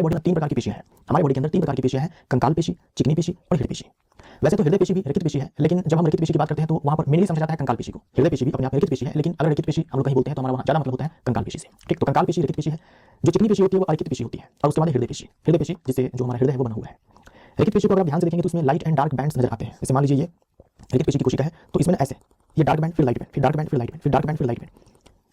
Body में 3 प्रकार की पेशियां हैं। हमारी बॉडी के अंदर 3 प्रकार की पेशियां हैं, कंकाल पेशी, चिकनी पेशी और हृदय पेशी। वैसे तो हृदय पेशी भी रैखिक पेशी है, लेकिन जब हम रैखिक पेशी की बात करते हैं तो वहां पर मेनली समझा जाता है कंकाल पेशी को। हृदय पेशी भी अपने आप में रैखिक पेशी है, लेकिन अगर रैखिक पेशी हम लोग कहीं बोलते हैं तो हमारा वहां ज्यादा मतलब होता है कंकाल पेशी से। ठीक, तो कंकाल पेशी रैखिक पेशी है। जो चिकनी पेशी होती है वो अरैखिक पेशी होती है, और उसके बाद हृदय पेशी। हृदय पेशी जिससे जो हमारा हृदय है वो बना हुआ है। रैखिक पेशी को अगर आप ध्यान से देखेंगे तो इसमें लाइट एंड डार्क बैंड्स नजर आते हैं। जैसे मान लीजिए ये रैखिक पेशी की कोशिका है, तो इसमें ऐसे ये डार्क बैंड, फिर लाइट बैंड, फिर डार्क बैंड, फिर लाइट बैंड, फिर डार्क बैंड, फिर लाइट बैंड,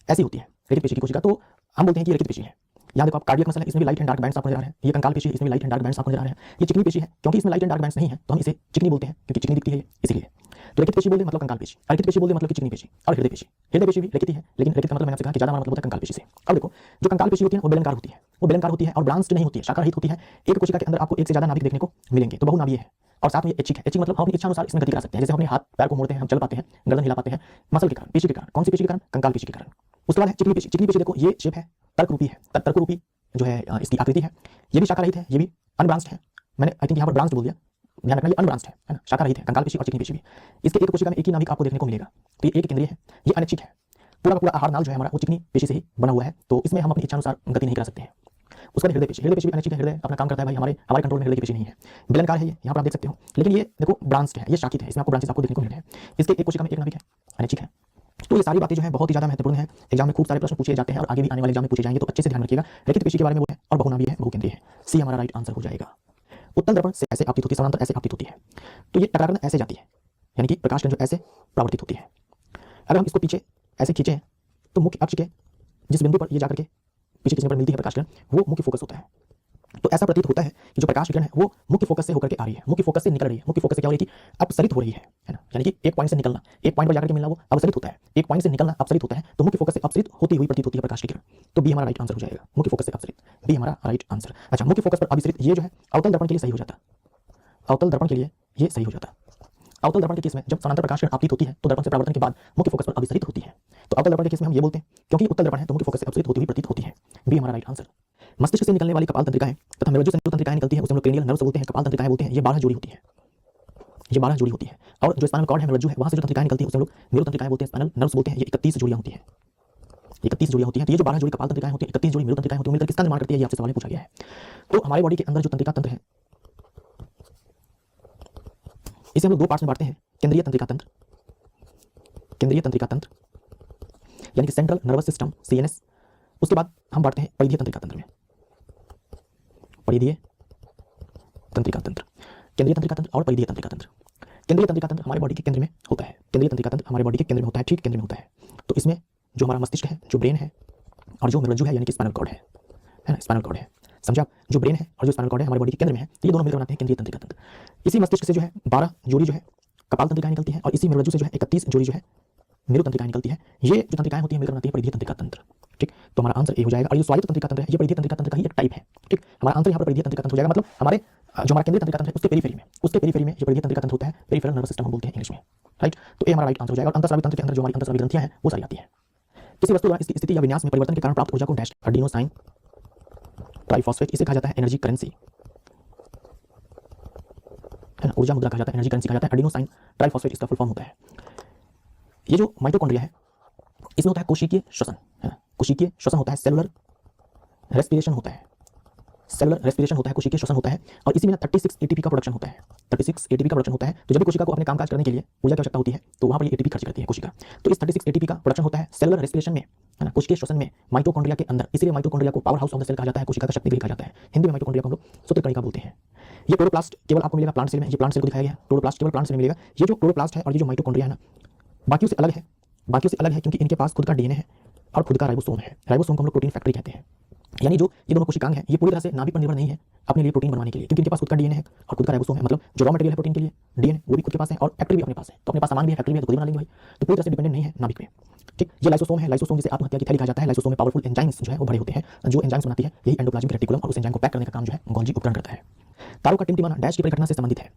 ऐसी होती है रैखिक पेशी की कोशिका। तो हम बोलते हैं कि ये रैखिक पेशी है। यहाँ देखो आप कार्डियक मसल है, इसमें भी लाइट एंड डार्क बैंड्स आपको नजर आ रहे हैं। ये कंकाल पेशी है, इसमें भी लाइट एंड डार्क बैंड्स आपको नजर आ रहे हैं। ये चिकनी पेशी है, क्योंकि इसमें लाइट एंड डार्क बैंड्स नहीं है तो हम इसे चिकनी बोलते हैं, क्योंकि चिकनी दिखती है इसीलिए। तो रैखिक पेशी बोलते हैं मतलब कंकाल पेशी, अर्कित पेशी बोलते हैं मतलब कि चिकनी पेशी, और हृदय पेशी। हृदय पेशी भी रैखिक ही है, लेकिन रैखिक का मतलब मैंने आपसे कहा कि ज्यादा मतलब होता है कंकाल पेशी से। अब देखो जो कंकाल पेशी होती है वो बेलनाकार होती है, वो बेलनाकार होती है और ब्रांच्ड नहीं होती है, शाखा रहित होती है। एक कोशिका के अंदर आपको एक से ज्यादा नाभिक देखने को मिलेंगे, तो बहुनाभीय है। और साथ में ऐच्छिक है। ऐच्छिक मतलब हम अपनी इच्छा अनुसार इसमें गति करा सकते हैं। जैसे हम अपने हाथ पैर को मोड़ते हैं, हम चल पाते हैं, गर्दन हिला पाते हैं, मसल के कारण, पेशी के कारण। कौन सी पेशी के कारण? कंकाल पेशी के कारण। उसके बाद है चिकनी पेशी। चिकनी पेशी देखो ये शेप है, तर्क रूपी है, तर्क रूपी जो है इसकी आकृति है। ये भी शाखा रहित है, ये भी अनब्रांच्ड है। मैंने आई थिंक यहाँ पर ब्रांच्ड बोल दिया, ध्यान रखना, ये अनब्रांच्ड है ना, शाखा रहित है कंकाल पेशी और चिकनी पेशी भी। इसके एक कोशिका में एक ही नाभिक आपको देखने को मिलेगा, तो ये एक केंद्रीय है, ये अनैच्छिक है। पूरा का पूरा आहार नाल जो है हमारा वो चिकनी पेशी से ही बना हुआ है, तो इसमें हम अपनी इच्छा अनुसार गति नहीं करा सकते हैं। उसका हृदय पेशी, हृदय पेशी भी अनैच्छिक है। हृदय अपना काम करता है भाई, हमारे कंट्रोल में हृदय की पेशी नहीं है, बेलनाकार है। ये यहाँ पर आप देख सकते हो, लेकिन ये देखो ब्रांच्ड है, ये शाखित है, इसमें आपको ब्रांचेस आपको देखने को मिल रहे हैं। इसके एक कोशिका में एक नाभिक है, अनैच्छिक है। तो ये सारी बातें जो है बहुत ही ज्यादा महत्वपूर्ण है, एग्जाम में खूब सारे प्रश्न पूछे जाते हैं और आगे भी आने वाले एग्जाम में पूछे जाएंगे, तो अच्छे से ध्यान रखिएगा। रैखिक पेशी के बारे में वो है और बहुनाभीय है, बहुकेंद्रीय है। सी हमारा राइट आंसर हो जाएगा। उत्तल दर्पण से ऐसे आपतित होती है, समानांतर ऐसे आपतित होती है, तो ये टकराकर ऐसे जाती है, यानी कि प्रकाश किरण जो ऐसे परावर्तित होती है। अगर हम इसको पीछे ऐसे खींचे तो मुख्य अक्ष के जिस बिंदु पर ये जाकर के पीछे खींचने पर मिलती है प्रकाश किरण, वो मुख्य फोकस होता है। तो ऐसा प्रतीत होता है कि जो प्रकाश किरण है वो मुख्य फोकस से होकर के आ रही है, मुख्य फोकस से निकल रही है। मुख्य फोकस से क्या हो रही है कि अपसरित हो रही है ना, यानी कि एक पॉइंट से निकलना, एक पॉइंट पर जाकर के मिलना वो अपसरित होता है, एक पॉइंट से निकलना अपसरित होता है। तो मुख्य फोकस से अपसरित होती हुई प्रतीत होती है प्रकाश की किरण, तो बी हमारा राइट आंसर हो जाएगा। मुख्य फोकस से अपसरित, बी हमारा राइट आंसर। अच्छा, मुख्य फोकस पर अभिसरित ये जो है अवतल दर्पण के लिए सही हो जाता, अवतल दर्पण के लिए ये सही हो जाता। अवतल दर्पण के केस में जब समानांतर प्रकाश किरण आपतित होती है तो दर्पण से परावर्तन के बाद मुख्य फोकस पर अभिसरित होती है। तो अवतल दर्पण के केस में हम ये बोलते हैं क्योंकि उत्तल दर्पण है तो मुख्य फोकस से अपसरित होती हुई प्रतीत होती है, बी हमारा राइट आंसर। मस्तिष्क से निकलने वाली कपाल तंत्रिकाएं तथा मेरुज्जु से जो तंत्रिकाएं निकलती है उसे हम लोग क्रेनियल नर्व्स बोलते हैं, कपाल तंत्रिकाएं बोलते हैं। ये 12 जोड़ी होती है, ये 12 जोड़ी होती है। और जो स्पाइनल कॉर्ड है, मेरुज्जु है, वहां से जो तंत्रिकाएं निकलती है उसे हम लोग मेरु तंत्रिकाएं बोलते हैं, स्पाइनल नर्व्स बोलते हैं। ये 31 जोड़ियां होती है, 31 जोड़ियां होती हैं। तो ये जो 12 जोड़ी कपाल तंत्रिकाएं होती है, 31 जोड़ी मेरु तंत्रिकाएं होती है, मिलकर किसका निर्माण करती है, ये आपसे सवाल में पूछा गया है। तो हमारे बॉडी के अंदर जो तंत्रिका तंत्र है इसे हम लोग 2 पार्ट्स में बांटते हैं, केंद्रीय तंत्रिका तंत्र, केंद्रीय तंत्रिका तंत्र यानी कि सेंट्रल नर्वस सिस्टम, सीएनएस। उसके बाद हम बांटते हैं परिधीय तंत्रिका तंत्र में, परिधीय तंत्रिका तंत्र, केंद्रीय तंत्रिका तंत्र और परिधीय तंत्रिका तंत्र। केंद्रीय तंत्रिका तंत्र हमारे बॉडी के केंद्र में होता है, केंद्रीय तंत्रिका तंत्र हमारे बॉडी के केंद्र में होता है, ठीक केंद्र में होता है। तो इसमें जो हमारा मस्तिष्क है, जो ब्रेन है, और जो मेरुज्जु है यानी कि स्पाइनल कॉर्ड है ना, स्पाइनल कॉर्ड है, समझा। जो ब्रेन है और जो स्पाइनल कॉर्ड है हमारे बॉडी के केंद्र में है, तो ये दोनों मिलकर बनाते हैं केंद्रीय तंत्रिका तंत्र। इसी मस्तिष्क से जो है 12 जोड़ी जो है कपाल तंत्रिकाएं निकलती है, और इसी मेरुज्जु से जो है 31 जोड़ी जो है मेरु तंत्रिकाएं निकलती है। ये जो तंत्रिकाएं होती है मिलकर बनाती है परिधीय तंत्रिका तंत्र, ठीक। तो हमारा आंसर ए हो जाएगा। और ये स्वायत्त तंत्रिका तंत्र है, ये परिधीय तंत्रिका तंत्र का ही एक टाइप है, ठीक। हमारा आंसर यहाँ पर परिधीय तंत्रिका तंत्र हो जाएगा। मतलब हमारे जो हमारा केंद्रीय तंत्रिका तंत्र है उसके पेरिफेरी में, उसके पेरिफेरी में ये परिधीय तंत्रिका तंत्र होता है, पेरिफेरल नर्वस सिस्टम हम बोलते हैं इंग्लिश में, राइट। तो ये हमारा राइट आंसर हो जाएगा। और अंतःस्रावी तंत्र के अंदर जो हमारी अंतःस्रावी ग्रंथियां हैं वो सारी आती है। किसी वस्तु द्वारा इसकी स्थिति या विन्यास में परिवर्तन के कारण प्राप्त ऊर्जा को डैश एडिनोसाइन ट्राइफॉस्फेट, इसे कहा जाता है एनर्जी करेंसी, है ना, ऊर्जा मुद्रा कहा जाता है, एनर्जी करेंसी कहा जाता है। एडिनोसाइन ट्राइफॉस्फेट इसका फुल फॉर्म होता है। ये जो माइटोकॉन्ड्रिया है इसमें होता है कोशिकीय श्वसन, है ना, कोशिकीय श्वसन होता है, सेलुलर रेस्पिरेशन होता है, सेलुलर रेस्पिरेशन होता है, कोशिकीय श्वसन होता है। और इसी में 36 एटीपी का प्रोडक्शन होता है, 36 एटीपी का प्रोडक्शन होता है। तो जब भी कोशिका को अपने कामकाज करने के लिए ऊर्जा की आवश्यकता होती है तो वहां पर ये एटीपी खर्च करती है कोशिका। तो इस 36 एटीपी का प्रोडक्शन होता है सेलुलर रेस्पिरेशन में, है ना, कोशिकीय श्वसन में, माइटोकॉन्ड्रिया के अंदर। इसलिए माइटोकॉन्ड्रिया को power house of the cell कहा जाता है, कोशिका का शक्ति गृह कहा जाता है। हिंदी में माइटोकॉन्ड्रिया को हम लोग सूत्रकणिका बोलते हैं। ये क्लोरोप्लास्ट केवल आपको मिलेगा प्लांट सेल में, ये प्लांट सेल को दिखाया गया, क्लोरोप्लास्ट केवल प्लांट सेल में मिलेगा। ये जो क्लोरोप्लास्ट है और ये जो माइटोकॉन्ड्रिया है ना, बाकियों से अलग है, बाकियों से अलग है क्योंकि इनके पास खुद का डीएनए है और खुद का राइबोसोम है। राइबोसोम को हम लोग प्रोटीन फैक्ट्री कहते हैं। यानी जो ये दोनों कोशिकांग हैं ये पूरी तरह से नाभिक पर निर्भर नहीं है अपने लिए प्रोटीन बनवाने के लिए, क्योंकि इनके पास खुद का डीएनए है और खुद का राइबोसोम है। मतलब जो रॉ मटेरियल है प्रोटीन के लिए डीएनए वो भी खुद के पास है और फैक्ट्री भी अपने पास है। तो अपने पास सामान भी है, फैक्ट्री भी है, तो खुद ही बना लेंगे भाई। तो पूरी तरह से डिपेंडेंट नहीं है नाभिक पे, ठीक। ये लाइसोसोम है, लाइसोसोम जिसे आत्महत्या की थैली कहा जाता है। लाइसोसोम में पावरफुल एंजाइम्स जो है वो भरे होते हैं, जो एंजाइम्स बनाती है यही एंडोप्लाज्मिक रेटिकुलम, और उस एंजाइम को पैक करने का काम जो है गोल्जी उपकरण करता है। तारों का टिमटिमाना डैश की परिघटना से संबंधित है।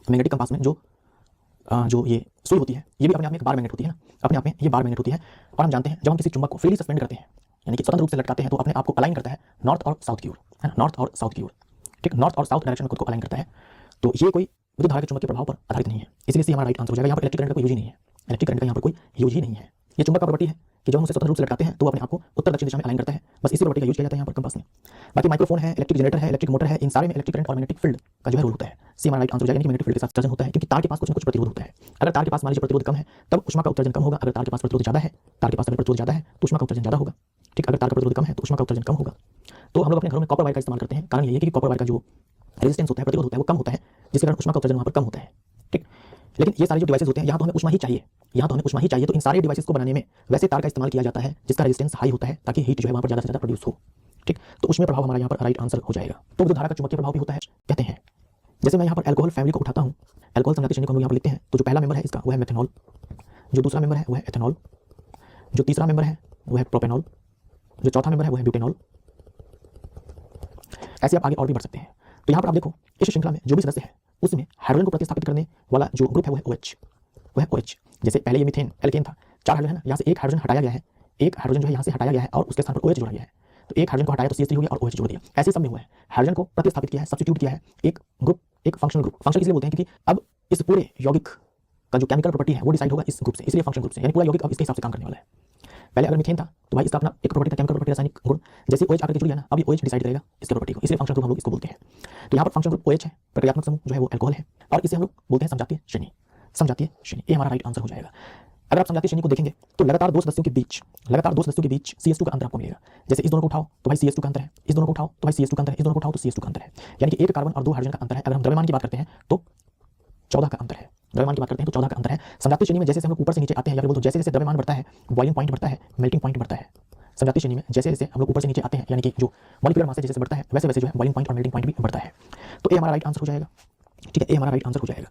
मैग्नेटिक कंपास में जो ये सुई होती है ये भी अपने आप में एक बार मैग्नेट होती है ना, अपने आप में ये बार मैग्नेट होती है। और हम जानते हैं जब हम किसी चुंबक को फ्रीली सस्पेंड करते हैं यानी कि स्वतंत्र रूप से लटकाते हैं तो अपने आप को अलाइन करता है नॉर्थ और साउथ की ओर, है ना, नॉर्थ और साउथ की ओर, ठीक। नॉर्थ और साउथ डायरेक्शन में खुद को अलाइन करता है। तो ये कोई विद्युत धारा के चुंबक के प्रभाव पर आधारित नहीं है, इसलिए हमारा राइट आंसर हो जाएगा। यहाँ पर इलेक्ट्रिक करंट का कोई यूज ही नहीं है, इलेक्ट्रिक करंट का यहाँ पर कोई यूज ही नहीं है। ये चुंबक का प्रॉपर्टी है कि जब हम उसे स्वतंत्र रूप से लटकाते हैं तो वो अपने आप को उत्तर दक्षिण दिशा में अलाइन करता है। बस इसी प्रॉपर्टी का यूज किया जाता है यहाँ पर कंपास में। बाकी माइक्रोफोन है, इलेक्ट्रिक जनरेटर है, इलेक्ट्रिक मोटर है, इन सारे में इलेक्ट्रिक करंट और मैग्नेटिक फील्ड का जो है रोल होता है। सी हमारा राइट आंसर हो जाएगा, मैग्नेटिक फील्ड के साथ सर्जन होता है क्योंकि तार के पास कुछ न कुछ प्रतिरोध होता है। अगर तार के पास मान लीजिए प्रतिरोध कम है तब ऊष्मा का उत्सर्जन कम होगा, अगर तार के पास प्रतिरोध ज्यादा है, तार के पास प्रतिरोध ज्यादा है तो ऊष्मा का उत्सर्जन ज्यादा होगा। ठीक, अगर तार का प्रतिरोध कम है तो ऊष्मा का उत्सर्जन कम होगा। तो हम लोग अपने घरों में कॉपर वायर का इस्तेमाल करते हैं, कारण यही है कि कॉपर वायर का जो रेजिस्टेंस होता है, प्रतिरोध होता है, वो कम होता है, जिसके कारण ऊष्मा का उत्सर्जन वहां पर कम होता है। ठीक, लेकिन ये सारे जो डिवाइसेस होते हैं यहाँ तो हमें ऊष्मा ही चाहिए, यहाँ तो हमें ऊष्मा ही चाहिए, तो इन सारे डिवाइसेस को बनाने में वैसे तार का इस्तेमाल किया जाता है जिसका रेजिस्टेंस हाई होता है ताकि हीट जो है वहां पर ज्यादा से ज्यादा प्रोड्यूस हो। ठीक, तो उसमें प्रभाव हमारा यहाँ पर राइट आंसर हो जाएगा। तो जो धारा का चुंबकीय प्रभाव भी होता है कहते हैं, जैसे मैं यहाँ पर अल्कोहल फैमिली को उठाता हूँ, अल्कोहल संजातीय श्रेणी को हम लोग यहाँ पर लिखते हैं, तो जो पहला मेंबर है इसका वो है मेथनॉल, जो दूसरा मेंबर है वो है एथेनॉल, जो तीसरा मेंबर है वो है प्रोपेनॉल, जो चौथा मेंबर है वो है ब्यूटेनॉल। ऐसे आप आगे और भी बढ़ सकते हैं। तो यहाँ पर आप देखो इस श्रृंखला में जो भी सदस्य है उसमें हाइड्रोजन को प्रतिस्थापित करने वाला जो ग्रुप है वो है OH, वो है OH। जैसे पहले ये मीथेन एल्केन था, 4 हाइड्रोजन है ना, यहाँ से एक हाइड्रोजन हटाया गया है, एक हाइड्रोजन जो है यहाँ से हटाया गया है और उसके स्थान पर OH जोड़ा गया है, तो एक हाइड्रोजन को हटाया तो CH3 हो गया और OH जोड़ दिया। ऐसे सब में हुआ है, हाइड्रोजन को प्रतिस्थापित किया है, सब्स्टिट्यूट किया है, एक ग्रुप, एक फंक्शनल ग्रुप। फंक्शनल इसलिए बोलते हैं क्योंकि अब इस पूरे यौगिक का जो केमिकल प्रॉपर्टी है वो डिसाइड होगा इस ग्रुप से, इसलिए फंक्शनल ग्रुप से, यानी पूरा यौगिक अब इसके हिसाब से काम करने वाला है। पहले अगर मीथेन था तो भाई इसका अपना एक प्रॉपर्टी था, केमिकल प्रॉपर्टी, रासायनिक गुण, जैसे OH आकर के जुड़ गया ना, अब ये OH डिसाइड करेगा इसके प्रॉपर्टी को, इसलिए फंक्शनल ग्रुप हम लोग इसको बोलते हैं। तो यहाँ पर फंक्शनल ग्रुप OH है, प्रक्रियात्मक समूह जो है वो अल्कोहल है, और इसे हम लोग बोलते हैं समजातीय श्रेणी, समजातीय श्रेणी, ये हमारा राइट आंसर हो जाएगा। अगर आप समजातीय श्रेणी को देखेंगे तो लगातार दो सदस्यों के बीच CH2 का अंतर आपको मिलेगा। जैसे इस दोनों को उठाओ तो भाई CH2 का अंतर है, इस दोनों को उठाओ तो भाई CH2 का अंतर है, इस दोनों को उठाओ तो CH2 का अंतर है, यानी कि एक कार्बन और 2 हाइड्रोजन का अंतर है। अगर हम द्रव्यमान की बात करते हैं तो 14 का अंतर है, द्रव्यमान की बात करते हैं तो 14 का अंतर है। समजातीय श्रेणी में जैसे हम लोग ऊपर से नीचे आते हैं, या फिर बोलो जैसे जैसे द्रव्यमान बढ़ता है, बॉइलिंग पॉइंट बढ़ता है, मेल्टिंग पॉइंट बढ़ता है। समजातीय श्रेणी में जैसे जैसे हम लोग ऊपर से नीचे आते हैं, यानी कि जो मॉलिक्यूलर मास जैसे बढ़ता है वैसे वैसे जो है बॉइलिंग पॉइंट और मेल्टिंग पॉइंट भी बढ़ता है। तो ये हमारा राइट आंसर हो जाएगा। ठीक है, ये हमारा राइट आंसर हो जाएगा।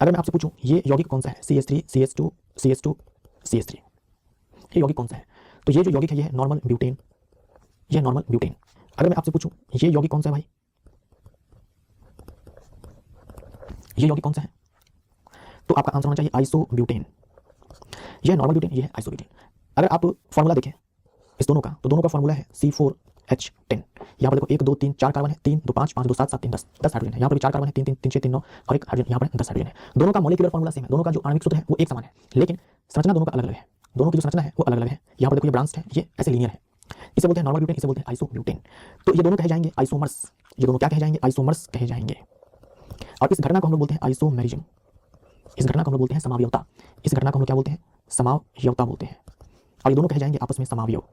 अगर मैं आपसे पूछूं ये यौगिक कौन सा है, CH3 CH2 CH2 CH3, ये यौगिक कौन सा है, तो ये जो यौगिक है ये है नॉर्मल ब्यूटेन, ये नॉर्मल ब्यूटेन। अगर मैं आपसे पूछूं ये यौगिक कौन सा है भाई, ये यौगिक कौन सा है, तो आपका आंसर होना चाहिए आइसोब्यूटेन। यह नॉर्मल ब्यूटेन, ये है आइसोब्यूटेन। अगर आप फार्मूला देखें इस दोनों का, तो दोनों का फार्मूला है C4H10। यहाँ पर देखो 1 2 3 4 कार्बन है, 3 2 5 5 2 7 7 3 10 10 हाइड्रोजन है। यहाँ पर भी 4 कार्बन है, 3 3 3 6 3 9 और एक हाइड्रोजन, यहाँ पर 10 हाइड्रोजन है। दोनों का मॉलिक्यूलर फार्मूला सेम है, दोनों का जो आणविक सूत्र है वो एक समान है, लेकिन संरचना दोनों का अलग अलग है, दोनों की जो संरचना है वो अलग अलग है। यहाँ पर देखो ये ब्रांच्ड है, ये ऐसे लीनियर है, इसे बोलते हैं नॉर्मल ब्यूटेन, इसे बोलते हैं आइसोब्यूटेन। तो ये दोनों कहे जाएंगे आइसोमर्स, ये दोनों क्या कहे जाएंगे, आइसोमर्स कहे जाएंगे। और इस घटना को हम लोग बोलते हैं आइसोमेरिज्म, इस घटना को हम लोग बोलते हैं समावयवता, इस घटना को हम लोग क्या बोलते हैं, समावयवता बोलते हैं। और ये दोनों कहे जाएंगे आपस में समावयव,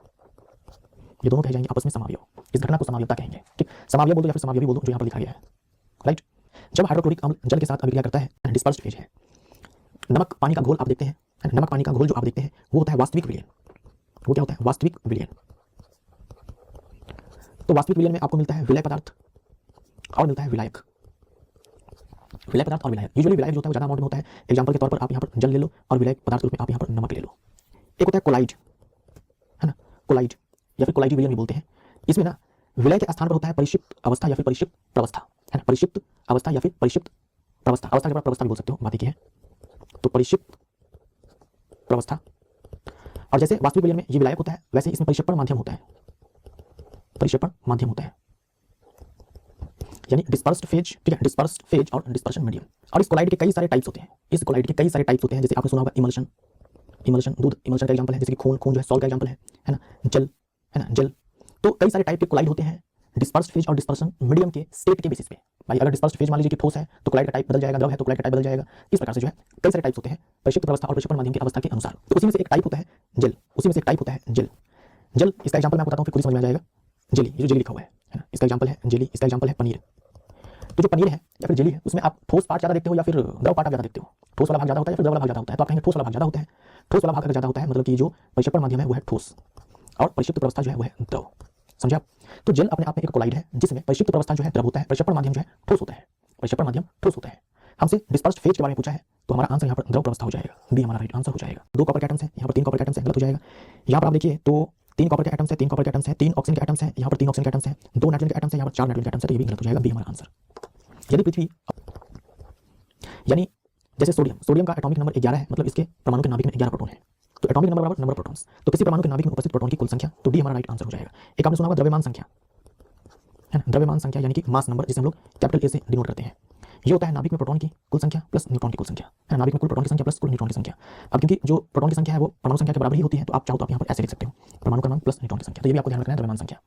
ये दोनों कहे जाएंगे आपस में समावयव, इस घटना को समावयवता कहेंगे। ठीक, समावयव बोल दो या फिर समावयवी बोल दो, जो यहाँ पर लिखा गया है। राइट, जब हाइड्रोक्लोरिक अम्ल जल के साथ अभिक्रिया करता है, डिस्पर्स्ड फेज है। नमक पानी का घोल आप देखते हैं, नमक पानी का घोल जो आप देखते हैं वो होता है वास्तविक विलयन। वो क्या होता है, वास्तविक विलयन। तो वास्तविक विलयन में आपको मिलता है विलय पदार्थ और मिलता है विलायक, विलय पदार्थ और विलायक। यूजुअली विलायक जो होता है वो ज्यादा अमाउंट में होता है। एग्जांपल के तौर पर आप यहाँ पर जल ले लो और विलायक पदार्थ के रूप में आप यहाँ पर नमक ले लो। एक होता है कोलाइड, है ना, कोलाइड या फिर कोलाइडी विलयन भी बोलते हैं। इसमें ना विलय के स्थान पर होता है परिक्षिप्त अवस्था या फिर परिक्षिप्त प्रवस्था, है ना, परिक्षिप्त अवस्था या फिर परिक्षिप्त प्रवस्था, अवस्था के बाद प्रवस्था भी बोल सकते हो, बात ही है। तो परिक्षिप्त प्रवस्था। और जैसे वास्तविक विलयन में ये विलायक होता है, वैसे इसमें परिक्षेपण माध्यम होता है, परिक्षेपण माध्यम होता है, यानी डिस्पर्स्ड फेज। ठीक है, डिस्पर्स्ड फेज और डिस्पर्शन मीडियम। और इस कोलाइड के कई सारे टाइप्स होते हैं, इस कोलाइड के कई सारे टाइप्स होते हैं। जैसे आपने सुना होगा इमल्शन, इमल्शन दूध, इमल्शन का एग्जांपल है। जैसे कि खून, खून जो है सॉल्ट का एग्जांपल है ना, जल, है ना, जल। तो कई सारे टाइप के कोलाइड होते हैं डिस्पर्स्ड फेज और डिस्पर्शन मीडियम के स्टेट के बेसिस पे। भाई अगर डिस्पर्स्ड फेज मान लीजिए कि ठोस है तो कोलाइड का टाइप बदल जाएगा, द्रव है तो कोलाइड का टाइप बदल जाएगा। इस प्रकार से जो है कई सारे टाइप्स होते हैं परिक्षिप्त अवस्था और परिक्षेपण माध्यम की अवस्था के अनुसार। तो उसी में से एक टाइप होता है जल, उसी में से एक टाइप होता है जल। जल इसका एग्जांपल मैं बताता हूँ, फिर खुद समझ में आ जाएगा। जेली, ये जो जेली लिखा हुआ है ना, इसका एग्जांपल है जेली, इसका एग्जांपल है पनीर। तो जो पनीर है या फिर जेली है उसमें आप ठोस पार्ट ज्यादा देखते हो या फिर द्रव पार्ट ज्यादा देखते हो, ठोस वाला भाग ज्यादा होता है या फिर द्रव वाला भाग ज्यादा होता है। तो आप कहेंगे ठोस वाला भाग ज्यादा होता है। ठोस वाला भाग अगर ज्यादा होता है मतलब कि जो परिक्षेपण माध्यम है वो है ठोस और परिक्षिप्त प्रवस्था जो है वो है द्रव। समझे आप? तो जल अपने आप में एक कोलाइड है जिसमें परिक्षिप्त प्रवस्था जो है द्रव होता है, परिक्षेपण माध्यम जो है ठोस होता है, परिक्षेपण माध्यम ठोस होता है। हमसे डिस्पर्स्ड फेज के बारे में पूछा है तो हमारा आंसर यहाँ पर द्रव प्रवस्था हो जाएगा, बी हमारा राइट आंसर हो जाएगा। 2 कॉपर के एटम्स हैं, यहाँ पर 3 कॉपर के एटम्स हैं, गलत हो जाएगा। यहाँ पर आप देखिए तो 3 कॉपर के एटम्स हैं, 3 कॉपर के एटम्स हैं, 3 ऑक्सीजन के एटम्स हैं, यहाँ पर 3 ऑक्सीजन के एटम्स हैं, 2 नाइट्रोजन के एटम्स हैं, यहाँ पर 4 नाइट्रोजन के एटम्स हैं, तो ये भी गलत हो जाएगा, बी हमारा आंसर। यदि पृथ्वी यानी जैसे सोडियम, सोडियम का एटॉमिक नंबर 11 है, मतलब इसके परमाणु के नाभिक में 11 प्रोटॉन है। तो एटॉमिक नंबर बराबर नंबर प्रोटॉन्स, तो किसी परमाणु के नाभिक में उपस्थित प्रोटॉन की कुल संख्या, तो डी हमारा राइट आंसर हो जाएगा। एक आपने सुना होगा द्रव्यमान संख्या, है ना, द्रव्यमान संख्या यानी कि मास नंबर, जिसे हम लोग कैपिटल ए से डिनोट करते हैं। ये होता है नाभिक में प्रोटॉन की कुल संख्या प्लस न्यूट्रॉन की कुल संख्या, है ना। नाभिक में कुल प्रोटॉन की संख्या प्लस कुल न्यूट्रॉन की संख्या। अब क्योंकि जो प्रोटॉन की संख्या है वो परमाणु संख्या के बराबर ही होती है, तो आप चाहो तो आप यहाँ पर ऐसे लिख सकते हो, परमाणु क्रमांक प्लस न्यूट्रॉन की संख्या। तो ये भी आपको ध्यान रखना है, द्रव्यमान संख्या।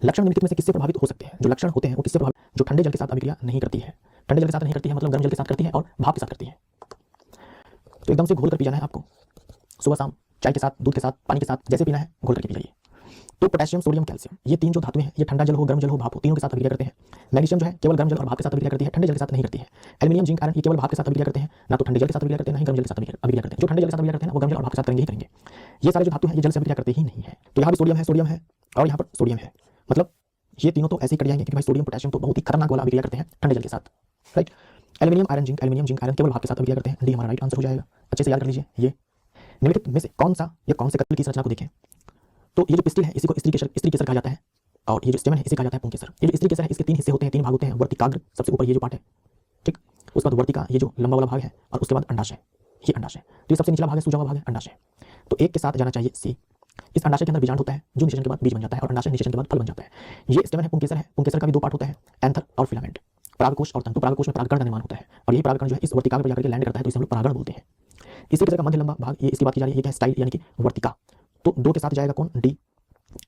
लक्षण निम्नलिखित में से किससे प्रभावित हो सकते हैं? जो लक्षण होते हैं वो किससे प्रभावित, जो ठंडे जल के साथ अभिक्रिया नहीं करती है। ठंडे जल के साथ नहीं करती है मतलब गर्म जल के साथ करती है और भाप के साथ करती है। तो एकदम से घोल कर पी जाना है आपको, सुबह शाम चाय के साथ, दूध के साथ, पानी के साथ, जैसे पीना है घोल करके पी जाइए। तो पोटेशियम, सोडियम, कैल्शियम, ये तीन जो धातुएं हैं, ये ठंडा जल हो, गर्म जल हो, भाप हो, तीनों के साथ अभिक्रिया करते हैं। मैग्नीशियम जो है केवल गर्म जल और भाप के साथ अभिक्रिया करती है, ठंडे जल के साथ नहीं करती है। एल्यूमिनियम, जिंक, आयरन, ये केवल भाप के साथ अभिक्रिया करते हैं, ना तो ठंडे जल के साथ अभिक्रिया करते हैं, ना ही गर्म जल के साथ अभिक्रिया करते हैं। जो ठंडे जल के साथ अभिक्रिया करते हैं ना वो गर्म जल और भाप के साथ करेंगे ही करेंगे। ये सारे जो धातु हैं ये जल से अभिक्रिया करते ही नहीं है। तो यहाँ भी सोडियम है और यहाँ पर सोडियम है, मतलब ये तीनों तो ऐसे ही कट जाएंगे क्योंकि भाई सोडियम पोटेशियम तो बहुत ही खतरनाक वाला अभिक्रिया करते हैं ठंडे जल के साथ, right. Aluminium, iron, zinc, iron केवल भाप के साथ अभिक्रिया करते हैं। डी हमारा राइट आंसर हो जाएगा। अच्छे से याद कर लीजिए। ये निम्नलिखित में से कौन सा या कौन से कत्ल की संरचना को देखें। तो ये जो पिस्टिल है इसी को स्त्री केसर कहा जाता है, और ये जो स्टेमन है इसे कहा जाता है पुंकेसर। ये जो स्त्री केसर है इसके तीन हिस्से होते हैं, तीन भाग होते हैं। वर्तिकाग्र सबसे ऊपर ये जो पार्ट है, ठीक, उसके बाद वर्तिका ये जो लंबा वाला भाग है, और उसके बाद अंडाशय, ये अंडाशय। तो ये सबसे निचला भाग है, सूजा हुआ भाग है अंडाशय। तो एक के साथ जाना चाहिए सी। इस अंडाशय के अंदर बीजांड होता है जो निषेचन के बाद बीज बन जाता है, और अंडाशय निषेचन के बाद फल बन जाता है। ये स्टेमन है, पुंकेसर का भी दो पार्ट होता है, एंथर और फिलामेंट। परागकोश और तंतु। परागकोश में परागकण का निर्माण होता है, और यही परागकण जो है इस वर्तिकाग्र पर जाकर के लैंड करता है, तो इसे हम लोग परागण बोलते हैं। इसी केसर का मध्य लंबा भाग, ये इसकी बात की जा रही है, ये क्या है, स्टाइल यानी कि वर्तिका। तो दो के साथ जाएगा कौन, डी।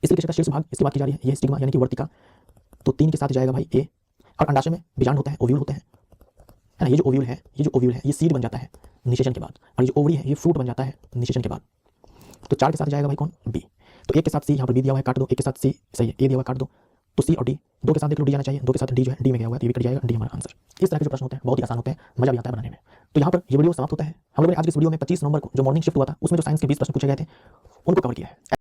इसी केसर का शीर्ष भाग, इसकी बात की जा रही है, ये स्टिग्मा यानी कि वर्तिका। तो तीन के साथ जाएगा भाई ए। और अंडाशय में बीजांड होता है, ओव्यूल होते हैं, है ना। ये जो ओव्यूल है ये सीड बन जाता है निषेचन के बाद, और ये जो ओवरी है ये फ्रूट बन जाता है निषेचन के बाद। तो चार के साथ जाएगा भाई कौन, बी। तो एक के साथ सी, यहाँ पर बी दिया हुआ है काट दो, एक के साथ सी सही है, ए दिया हुआ काट दो। तो सी और डी, दो के साथ देख लो डी जाना चाहिए, दो के साथ डी जो है डी में गया हुआ है, तो ये भी कट जाएगा, डी हमारा आंसर। इस तरह के जो प्रश्न होते हैं बहुत ही आसान होते हैं, मजा भी आता है बनाने में। तो यहाँ पर ये वीडियो समाप्त होता है। हम लोगों ने आज की इस वीडियो में 25 नवंबर को जो मॉर्निंग शिफ्ट हुआ था उसमें जो साइंस के 20 प्रश्न पूछे गए थे उनको कवर किया है।